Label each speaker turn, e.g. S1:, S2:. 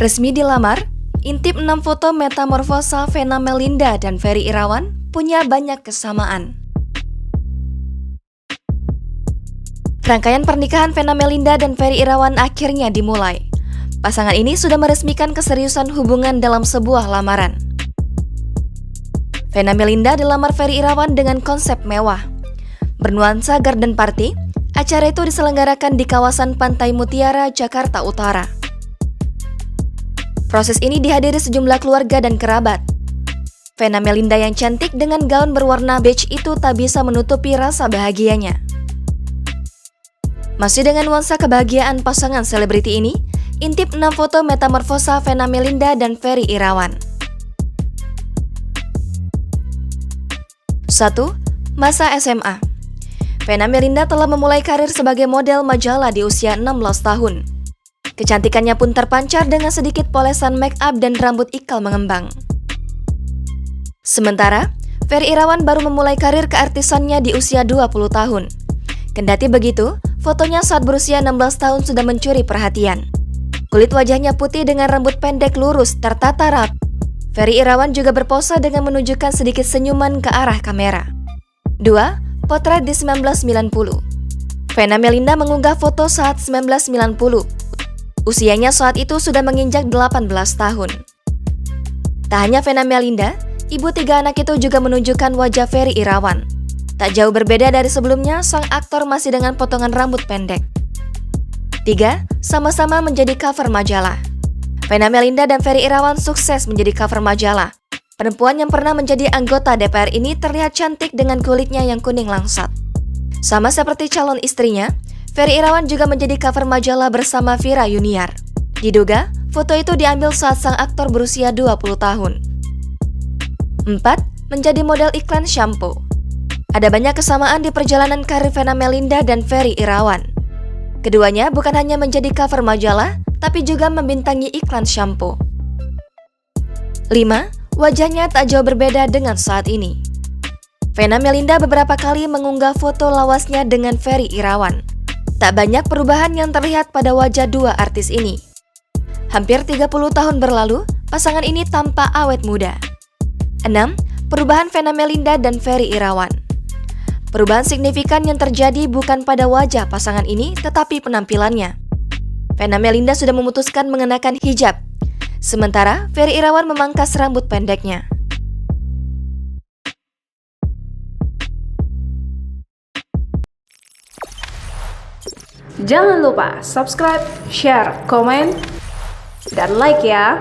S1: Resmi dilamar, intip 6 foto metamorfosa Vena Melinda dan Ferry Irawan punya banyak kesamaan. Rangkaian pernikahan Vena Melinda dan Ferry Irawan akhirnya dimulai. Pasangan ini sudah meresmikan keseriusan hubungan dalam sebuah lamaran. Vena Melinda dilamar Ferry Irawan dengan konsep mewah. Bernuansa garden party, acara itu diselenggarakan di kawasan Pantai Mutiara, Jakarta Utara. Proses ini dihadiri sejumlah keluarga dan kerabat. Vena Melinda yang cantik dengan gaun berwarna beige itu tak bisa menutupi rasa bahagianya. Masih dengan nuansa kebahagiaan pasangan selebriti ini, intip 6 foto metamorfosa Vena Melinda dan Ferry Irawan. 1. Masa SMA. Vena Melinda telah memulai karir sebagai model majalah di usia 16 tahun. Kecantikannya pun terpancar dengan sedikit polesan make up dan rambut ikal mengembang. Sementara, Ferry Irawan baru memulai karir keartisannya di usia 20 tahun. Kendati begitu, fotonya saat berusia 16 tahun sudah mencuri perhatian. Kulit wajahnya putih dengan rambut pendek lurus tertata rapi. Ferry Irawan juga berpose dengan menunjukkan sedikit senyuman ke arah kamera. 2. Potret di 1990. Vena Melinda mengunggah foto saat 1990. Usianya saat itu sudah menginjak 18 tahun. Tak hanya Vena Melinda, ibu 3 anak itu juga menunjukkan wajah Ferry Irawan. Tak jauh berbeda dari sebelumnya, sang aktor masih dengan potongan rambut pendek. 3. Sama-sama menjadi cover majalah. Vena Melinda dan Ferry Irawan sukses menjadi cover majalah. Perempuan yang pernah menjadi anggota DPR ini terlihat cantik dengan kulitnya yang kuning langsat. Sama seperti calon istrinya, Ferry Irawan juga menjadi cover majalah bersama Vira Yuniar. Diduga, foto itu diambil saat sang aktor berusia 20 tahun. 4. Menjadi model iklan shampoo. Ada banyak kesamaan di perjalanan karir Vena Melinda dan Ferry Irawan. Keduanya bukan hanya menjadi cover majalah, tapi juga membintangi iklan shampoo. 5. Wajahnya tak jauh berbeda dengan saat ini. Vena Melinda beberapa kali mengunggah foto lawasnya dengan Ferry Irawan. Tak banyak perubahan yang terlihat pada wajah dua artis ini. Hampir 30 tahun berlalu, pasangan ini tampak awet muda. 6. Perubahan Vena Melinda dan Ferry Irawan. Perubahan signifikan yang terjadi bukan pada wajah pasangan ini, tetapi penampilannya. Vena Melinda sudah memutuskan mengenakan hijab, sementara Ferry Irawan memangkas rambut pendeknya.
S2: Jangan lupa subscribe, share, komen, dan like ya!